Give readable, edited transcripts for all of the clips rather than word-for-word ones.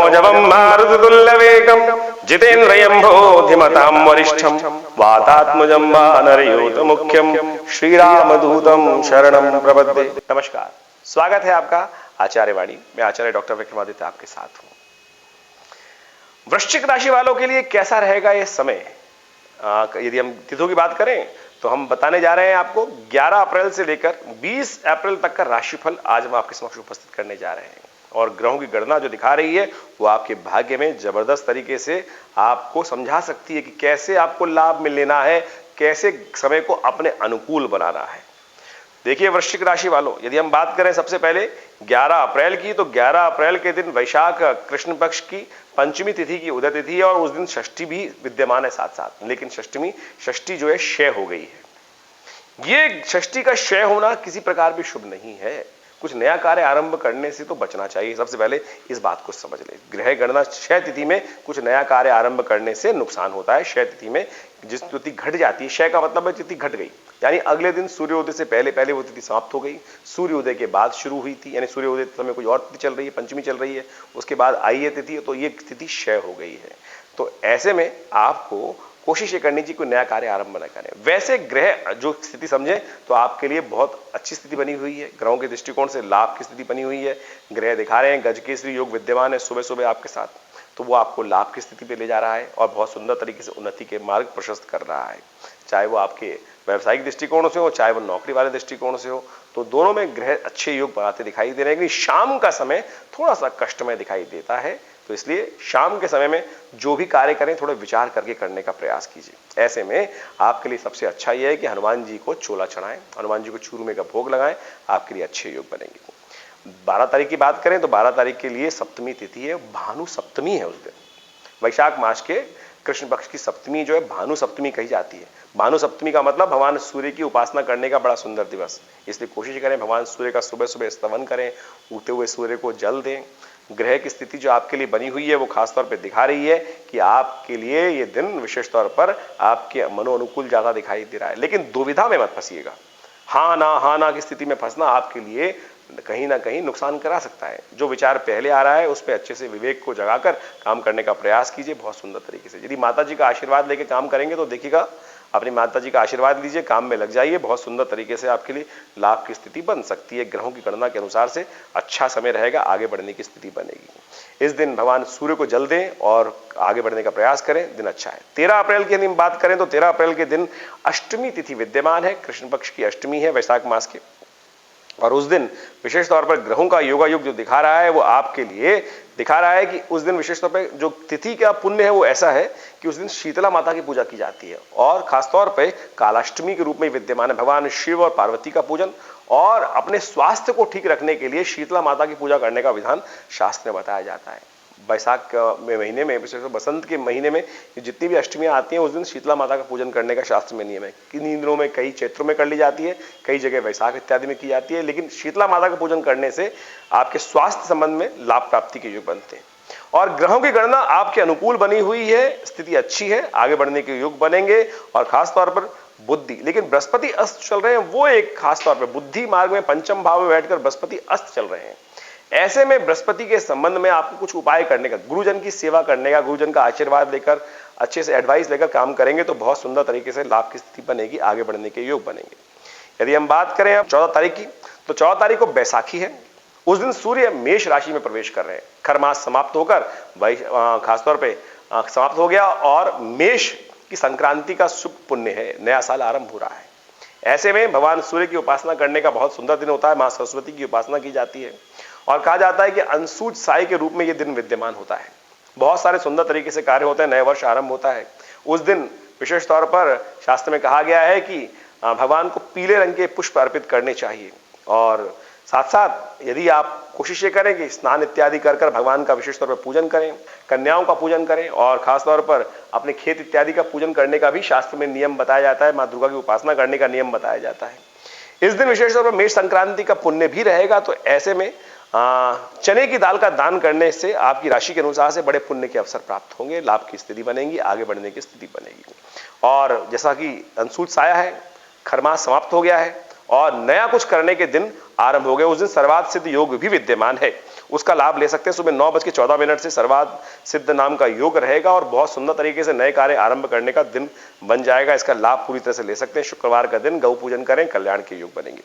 मनोजवं मारुततुल्यवेगं जितेन्द्रियं बुद्धिमतां वरिष्ठं वातात्मजं वानरयूथमुख्यं श्रीरामदूतं शरणं प्रपद्ये। नमस्कार, स्वागत है आपका आचार्य वाणी में। आचार्य डॉक्टर विक्रमादित्य आपके साथ हूं। वृश्चिक राशि वालों के लिए कैसा रहेगा ये समय? यदि हम तिथियों की बात करें तो हम बताने जा रहे हैं आपको 11 अप्रैल से लेकर 20 अप्रैल तक का राशिफल आज हम आपके समक्ष उपस्थित करने जा रहे हैं। और ग्रहों की गणना जो दिखा रही है वो आपके भाग्य में जबरदस्त तरीके से आपको समझा सकती है कि कैसे आपको लाभ मिल लेना है, कैसे समय को अपने अनुकूल बनाना है। देखिए वृश्चिक राशि वालों, यदि हम बात करें सबसे पहले 11 अप्रैल की, तो 11 अप्रैल के दिन वैशाख कृष्ण पक्ष की पंचमी तिथि की उदय तिथि है और उस दिन षष्ठी भी विद्यमान है साथ साथ। लेकिन षष्ठी जो है क्षय हो गई है। ये षष्ठी का क्षय होना किसी प्रकार भी शुभ नहीं है। कुछ नया कार्य आरंभ करने से तो बचना चाहिए। सबसे पहले इस बात को समझ ले। ग्रह गणना क्षय तिथि में कुछ नया कार्य आरंभ करने से नुकसान होता है। क्षय तिथि में जिस तिथि घट जाती है, क्षय का मतलब है तिथि घट गई, यानी अगले दिन सूर्योदय से पहले पहले वो तिथि समाप्त हो गई। सूर्योदय के बाद शुरू हुई थी, यानी सूर्योदय समय कोई और तिथि चल रही है, पंचमी चल रही है, उसके बाद आई है तिथि, तो ये तिथि क्षय हो गई है। तो ऐसे में आपको कोशिश ये करनी चाहिए कोई नया कार्य आरंभ न करें। वैसे ग्रह जो स्थिति समझे तो आपके लिए बहुत अच्छी स्थिति बनी हुई है। ग्रहों के दृष्टिकोण से लाभ की स्थिति बनी हुई है। ग्रह दिखा रहे हैं गजकेसरी योग विद्यमान है सुबह सुबह आपके साथ, तो वो आपको लाभ की स्थिति पे ले जा रहा है और बहुत सुंदर तरीके से उन्नति के मार्ग प्रशस्त कर रहा है। चाहे वो आपके व्यावसायिक दृष्टिकोण से हो, चाहे वो नौकरी वाले दृष्टिकोण से हो, तो दोनों में ग्रह अच्छे योग बनाते दिखाई दे रहे हैं। लेकिन शाम का समय थोड़ा सा कष्टमय दिखाई देता है, तो इसलिए शाम के समय में जो भी कार्य करें थोड़े विचार करके करने का प्रयास कीजिए। ऐसे में आपके लिए सबसे अच्छा यह है कि हनुमान जी को चोला चढ़ाएं, हनुमान जी को चूरमे का भोग लगाएं, आपके लिए अच्छे योग बनेंगे। 12 तारीख की बात करें तो 12 तारीख के लिए सप्तमी तिथि है, भानु सप्तमी है उस दिन। वैशाख मास के कृष्ण पक्ष की सप्तमी जो है भानु सप्तमी कही जाती है। भानु सप्तमी का मतलब भगवान सूर्य की उपासना करने का बड़ा सुंदर दिवस। इसलिए कोशिश करें भगवान सूर्य का सुबह सुबह स्तवन करें, उगते हुए सूर्य को जल दें। ग्रह की स्थिति जो आपके लिए बनी हुई है वो खासतौर पे दिखा रही है कि आपके लिए ये दिन विशेष तौर पर आपके मनो अनुकूल ज्यादा दिखाई दे रहा है। लेकिन दुविधा में मत फंसिएगा। हाँ ना की स्थिति में फंसना आपके लिए कहीं ना कहीं नुकसान करा सकता है। जो विचार पहले आ रहा है उस पर अच्छे से विवेक को जगाकर काम करने का प्रयास कीजिए बहुत सुंदर तरीके से। यदि माता जी का आशीर्वाद लेके काम करेंगे तो देखिएगा, अपनी माता जी का आशीर्वाद लीजिए, काम में लग जाइए, बहुत सुंदर तरीके से आपके लिए लाभ की स्थिति बन सकती है। ग्रहों की गणना के अनुसार से अच्छा समय रहेगा, आगे बढ़ने की स्थिति बनेगी। इस दिन भगवान सूर्य को जल दें और आगे बढ़ने का प्रयास करें, दिन अच्छा है। 13 अप्रैल की यदि बात करें तो 13 अप्रैल के दिन अष्टमी तिथि विद्यमान है, कृष्ण पक्ष की अष्टमी है वैशाख मास के। और उस दिन विशेष तौर पर ग्रहों का योगायोग जो दिखा रहा है वो आपके लिए दिखा रहा है कि उस दिन विशेष तौर पर जो तिथि का पुण्य है वो ऐसा है कि उस दिन शीतला माता की पूजा की जाती है और खासतौर पर कालाष्टमी के रूप में विद्यमान है। भगवान शिव और पार्वती का पूजन और अपने स्वास्थ्य को ठीक रखने के लिए शीतला माता की पूजा करने का विधान शास्त्र में बताया जाता है। वैशाख महीने में, विशेषकर बसंत के महीने में जितनी भी अष्टमियां आती हैं उस दिन शीतला माता का पूजन करने का शास्त्र में नियम है। किन्हीं दिनों में कई क्षेत्रों में कर ली जाती है, कई जगह वैशाख इत्यादि में की जाती है, लेकिन शीतला माता का पूजन करने से आपके स्वास्थ्य संबंध में लाभ प्राप्ति के योग बनते हैं। और ग्रहों की गणना आपके अनुकूल बनी हुई है, स्थिति अच्छी है, आगे बढ़ने के योग बनेंगे। और खासतौर पर बुद्धि, लेकिन बृहस्पति अस्त चल रहे हैं, वो एक खासतौर पर बुद्धि मार्ग में पंचम भाव में बैठकर बृहस्पति अस्त चल रहे हैं। ऐसे में बृहस्पति के संबंध में आपको कुछ उपाय करने का, गुरुजन की सेवा करने का, गुरुजन का आशीर्वाद लेकर अच्छे से एडवाइस लेकर काम करेंगे तो बहुत सुंदर तरीके से लाभ की स्थिति बनेगी, आगे बढ़ने के योग बनेंगे। यदि हम बात करें अब 14 तारीख की, तो 14 तारीख को बैसाखी है। उस दिन सूर्य मेष राशि में प्रवेश कर रहे हैं। खर मास समाप्त होकर खासतौर पर समाप्त हो गया और मेष की संक्रांति का शुभ पुण्य है, नया साल आरंभ हो रहा है। ऐसे में भगवान सूर्य की उपासना करने का बहुत सुंदर दिन होता है। मां सरस्वती की उपासना की जाती है और कहा जाता है कि अंशुज साय के रूप में यह दिन विद्यमान होता है। बहुत सारे सुंदर तरीके से कार्य होते हैं, नए वर्ष आरंभ होता है। उस दिन विशेष तौर पर शास्त्र में कहा गया है कि भगवान को पीले रंग के पुष्प अर्पित करने चाहिए। और साथ साथ यदि आप कोशिश ये करें कि स्नान इत्यादि कर कर भगवान का विशेष तौर पर पूजन करें, कन्याओं का पूजन करें और खासतौर पर अपने खेत इत्यादि का पूजन करने का भी शास्त्र में नियम बताया जाता है। मां दुर्गा की उपासना करने का नियम बताया जाता है। इस दिन विशेष तौर पर मेष संक्रांति का पुण्य भी रहेगा। तो ऐसे में चने की दाल का दान करने से आपकी राशि के अनुसार से बड़े पुण्य के अवसर प्राप्त होंगे, लाभ की स्थिति बनेगी, आगे बढ़ने की स्थिति बनेगी। और जैसा कि अंशुल साया है, खरमास समाप्त हो गया है और नया कुछ करने के दिन आरंभ हो गए। उस दिन सर्वार्थ सिद्ध योग भी विद्यमान है। उसका लाभ ले सकते हैं। सुबह 9:14 से सर्वाद सिद्ध नाम का योग रहेगा और बहुत सुंदर तरीके से नए कार्य आरंभ करने का दिन बन जाएगा। इसका लाभ पूरी तरह से ले सकते हैं। शुक्रवार का दिन गौ पूजन करें, कल्याण के योग बनेंगे।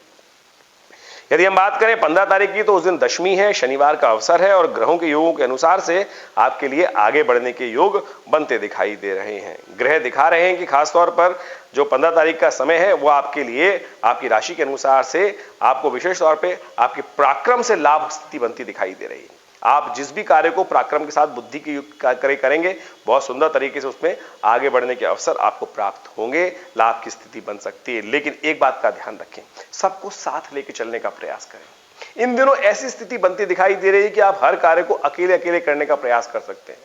यदि हम बात करें 15 तारीख की, तो उस दिन दशमी है, शनिवार का अवसर है और ग्रहों के योगों के अनुसार से आपके लिए आगे बढ़ने के योग बनते दिखाई दे रहे हैं। ग्रह दिखा रहे हैं कि खासतौर पर जो 15 तारीख का समय है वो आपके लिए आपकी राशि के अनुसार से आपको विशेष तौर पे आपके पराक्रम से लाभ स्थिति बनती दिखाई दे रही है। आप जिस भी कार्य को पराक्रम के साथ बुद्धि के युक्त करेंगे, बहुत सुंदर तरीके से उसमें आगे बढ़ने के अवसर आपको प्राप्त होंगे, लाभ की स्थिति बन सकती है। लेकिन एक बात का ध्यान रखें, सबको साथ लेकर चलने का प्रयास करें। इन दिनों ऐसी स्थिति बनती दिखाई दे रही है कि आप हर कार्य को अकेले अकेले करने का प्रयास कर सकते हैं।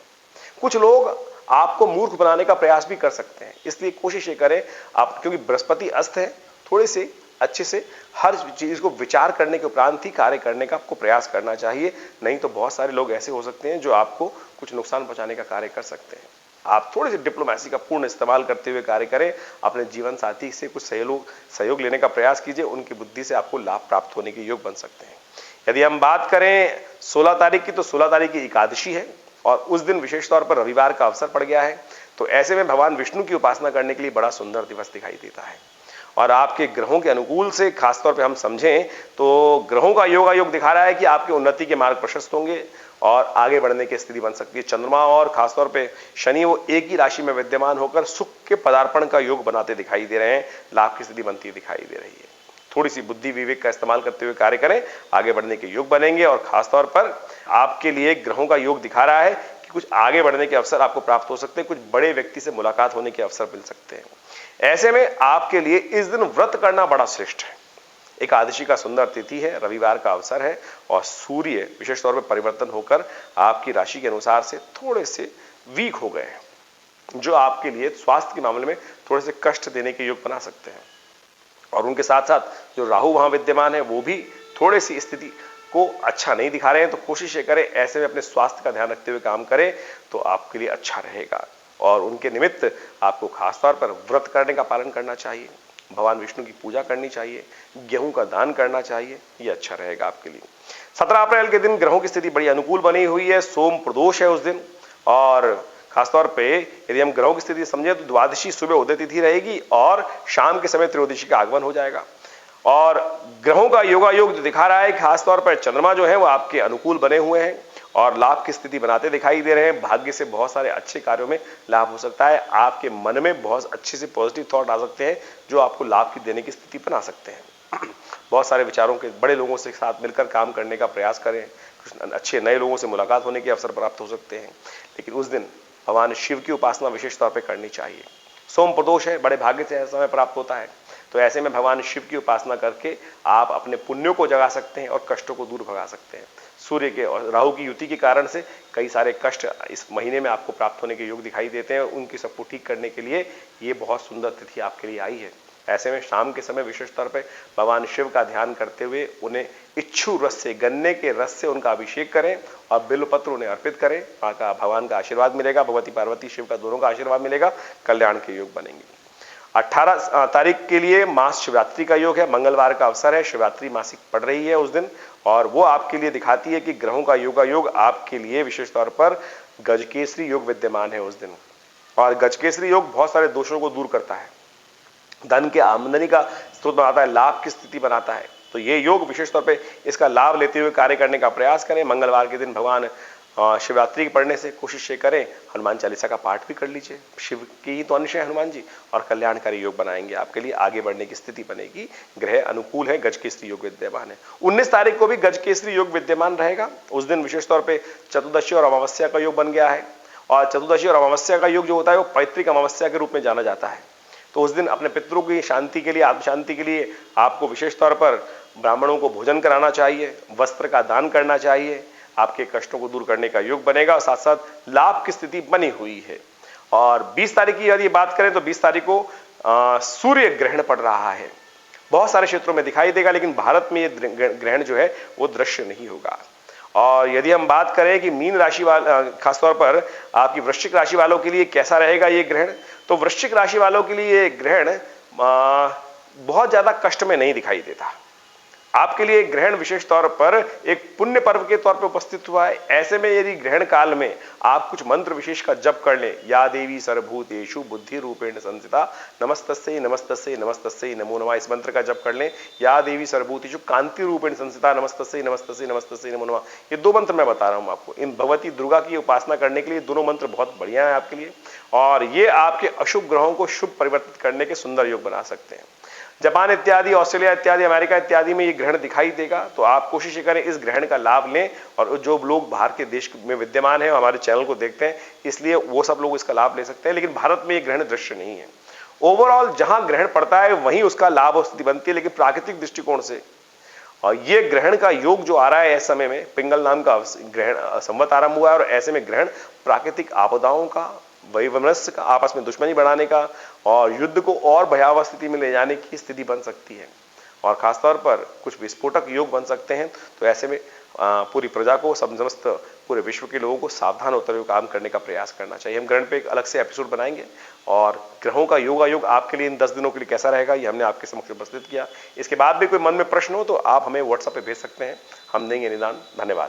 कुछ लोग आपको मूर्ख बनाने का प्रयास भी कर सकते हैं, इसलिए कोशिश ये करें आप, क्योंकि बृहस्पति अस्त है, थोड़े से अच्छे से हर चीज को विचार करने के उपरांत ही कार्य करने का आपको प्रयास करना चाहिए। नहीं तो बहुत सारे लोग ऐसे हो सकते हैं जो आपको कुछ नुकसान पहुंचाने का कार्य कर सकते हैं। आप थोड़ी सी डिप्लोमेसी का पूर्ण इस्तेमाल करते हुए कार्य करें। अपने जीवन साथी से कुछ सहयोग लेने का प्रयास कीजिए, उनकी बुद्धि से आपको लाभ प्राप्त होने के योग बन सकते हैं। यदि हम बात करें 16 तारीख की, तो 16 तारीख की एकादशी है और उस दिन विशेष तौर पर रविवार का अवसर पड़ गया है। तो ऐसे में भगवान विष्णु की उपासना करने के लिए बड़ा सुंदर दिवस दिखाई देता है। और आपके ग्रहों के अनुकूल से खासतौर पे हम समझें तो ग्रहों का योग दिखा रहा है कि आपके उन्नति के मार्ग प्रशस्त होंगे और आगे बढ़ने की स्थिति बन सकती है। चंद्रमा और खासतौर पे शनि वो एक ही राशि में विद्यमान होकर सुख के पदार्पण का योग बनाते दिखाई दे रहे हैं, लाभ की स्थिति बनती दिखाई दे रही है। थोड़ी सी बुद्धि विवेक का इस्तेमाल करते हुए कार्य करें, आगे बढ़ने के योग बनेंगे। और खासतौर पर आपके लिए ग्रहों का योग दिखा रहा है कि कुछ आगे बढ़ने के अवसर आपको प्राप्त हो सकते हैं, कुछ बड़े व्यक्ति से मुलाकात होने के अवसर मिल सकते हैं। ऐसे में आपके लिए इस दिन व्रत करना बड़ा श्रेष्ठ है। एकादशी का सुंदर तिथि है, रविवार का अवसर है और सूर्य विशेष तौर पर परिवर्तन होकर आपकी राशि के अनुसार से थोड़े से वीक हो गए हैं, जो आपके लिए स्वास्थ्य के मामले में थोड़े से कष्ट देने के योग बना सकते हैं। और उनके साथ साथ जो राहु वहां विद्यमान है वो भी थोड़ी सी स्थिति को अच्छा नहीं दिखा रहे हैं। तो कोशिश ये करें ऐसे में अपने स्वास्थ्य का ध्यान रखते हुए काम करें तो आपके लिए अच्छा रहेगा। और उनके निमित्त आपको खासतौर पर व्रत करने का पालन करना चाहिए, भगवान विष्णु की पूजा करनी चाहिए, गेहूं का दान करना चाहिए, ये अच्छा रहेगा आपके लिए। 17 अप्रैल के दिन ग्रहों की स्थिति बड़ी अनुकूल बनी हुई है, सोम प्रदोष है उस दिन। और खासतौर पे यदि हम ग्रहों की स्थिति समझे तो द्वादशी सुबह उदय तिथि रहेगी और शाम के समय त्रयोदशी का आगमन हो जाएगा। और ग्रहों का योग जो दिखा रहा है, खासतौर पर चंद्रमा जो है वो आपके अनुकूल बने हुए हैं और लाभ की स्थिति बनाते दिखाई दे रहे हैं। भाग्य से बहुत सारे अच्छे कार्यों में लाभ हो सकता है। आपके मन में बहुत अच्छे से पॉजिटिव थॉट आ सकते हैं जो आपको लाभ की देने की स्थिति बना सकते हैं। बहुत सारे विचारों के बड़े लोगों से साथ मिलकर काम करने का प्रयास करें, कुछ अच्छे नए लोगों से मुलाकात होने के अवसर प्राप्त हो सकते हैं। लेकिन उस दिन भगवान शिव की उपासना विशेष तौर पर करनी चाहिए। सोम प्रदोष है, बड़े भाग्य से समय प्राप्त होता है। तो ऐसे में भगवान शिव की उपासना करके आप अपने पुण्यों को जगा सकते हैं और कष्टों को दूर भगा सकते हैं। सूर्य के और राहु की युति के कारण से कई सारे कष्ट इस महीने में आपको प्राप्त होने के योग दिखाई देते हैं। उनकी सबको ठीक करने के लिए ये बहुत सुंदर तिथि आपके लिए आई है। ऐसे में शाम के समय विशेष तौर पर भगवान शिव का ध्यान करते हुए उन्हें इच्छू रस से, गन्ने के रस से उनका अभिषेक करें और बिल्वपत्र उन्हें अर्पित करें। वहाँ का भगवान का आशीर्वाद मिलेगा, भगवती पार्वती शिव का दोनों का आशीर्वाद मिलेगा, कल्याण के योग बनेंगे। 18 तारीख के लिए मास शिवरात्रि का योग है, मंगलवार का अवसर है, शिवरात्रि मासिक पड़ रही है उस दिन और वो आपके लिए दिखाती है कि ग्रहों का योग आपके लिए विशेष तौर पर गजकेसरी योग विद्यमान है उस दिन। और गजकेसरी योग बहुत सारे दोषों को दूर करता है, धन के आमदनी का स्रोत बनाता है, लाभ की स्थिति बनाता है। तो ये योग विशेष तौर पे इसका लाभ लेते हुए कार्य करने का प्रयास करें। मंगलवार के दिन भगवान शिवरात्रि के पढ़ने से कोशिश ये करें, हनुमान चालीसा का पाठ भी कर लीजिए, शिव की ही तो अंश है हनुमान जी, और कल्याणकारी योग बनाएंगे आपके लिए, आगे बढ़ने की स्थिति बनेगी। ग्रह अनुकूल है, गजकेसरी योग विद्यमान है। 19 तारीख को भी गजकेसरी योग विद्यमान रहेगा। उस दिन विशेष तौर पर चतुर्दशी और अमावस्या का योग बन गया है और चतुर्दशी और अमावस्या का योग जो होता है वो पैतृक अमावस्या के रूप में जाना जाता है। तो उस दिन अपने पितरों की शांति के लिए, आत्म शांति के लिए आपको विशेष तौर पर ब्राह्मणों को भोजन कराना चाहिए, वस्त्र का दान करना चाहिए, आपके कष्टों को दूर करने का योग बनेगा और साथ साथ लाभ की स्थिति बनी हुई है। और 20 तारीख की यदि बात करें तो 20 तारीख को सूर्य ग्रहण पड़ रहा है, बहुत सारे क्षेत्रों में दिखाई देगा, लेकिन भारत में ये ग्रहण जो है वो दृश्य नहीं होगा। और यदि हम बात करें कि मीन राशि वाले, खासतौर पर आपकी वृश्चिक राशि वालों के लिए कैसा रहेगा ये ग्रहण, तो वृश्चिक राशि वालों के लिए ये ग्रहण बहुत ज्यादा कष्ट में नहीं दिखाई देता। आपके लिए ग्रहण विशेष तौर पर एक पुण्य पर्व के तौर पर उपस्थित हुआ है। ऐसे में यदि ग्रहण काल में आप कुछ मंत्र विशेष का जप कर लें, या देवी सर्वभूतेषु बुद्धि रूपेण संस्थिता नमस्तस्यै नमस्तस्यै नमस्तस्यै नमो नमः, इस मंत्र का जप कर लें। या देवी सर्वभूतेषु कांति रूपेण संस्थिता नमस्तस्यै नमस्तस्यै नमस्तस्यै नमो नमः, ये दो मंत्र मैं बता रहा हूं आपको। इन भगवती दुर्गा की उपासना करने के लिए दोनों मंत्र बहुत बढ़िया है आपके लिए, और ये आपके अशुभ ग्रहों को शुभ परिवर्तित करने के सुंदर योग बना सकते हैं। जापान इत्यादि, ऑस्ट्रेलिया इत्यादि, अमेरिका इत्यादि में ये ग्रहण दिखाई देगा, तो आप कोशिश करें इस ग्रहण का लाभ लें। और जो लोग बाहर के देश में विद्यमान हैं, हमारे चैनल को देखते हैं, इसलिए वो सब लोग इसका लाभ ले सकते हैं, लेकिन भारत में ये ग्रहण दृश्य नहीं है। ओवरऑल जहां ग्रहण पड़ता है वहीं उसका लाभ और स्थिति बनती है, लेकिन प्राकृतिक दृष्टिकोण से और ये ग्रहण का योग जो आ रहा है इस समय में, पिंगल नाम का ग्रहण संवत आरंभ हुआ है, और ऐसे में ग्रहण प्राकृतिक आपदाओं का, वैमनस्य का, आपस में दुश्मनी बढ़ाने का और युद्ध को और भयावह स्थिति में ले जाने की स्थिति बन सकती है, और खासतौर पर कुछ विस्फोटक योग बन सकते हैं। तो ऐसे में पूरी प्रजा को, समस्त पूरे विश्व के लोगों को सावधान होते हुए काम करने का प्रयास करना चाहिए। हम ग्रहण पे एक अलग से एपिसोड बनाएंगे, और ग्रहों का योगायोग आपके लिए इन 10 दिनों के लिए कैसा रहेगा ये हमने आपके समक्ष उपस्थित किया। इसके बाद भी कोई मन में प्रश्न हो तो आप हमें व्हाट्सएप पे भेज सकते हैं, हम देंगे निदान। धन्यवाद।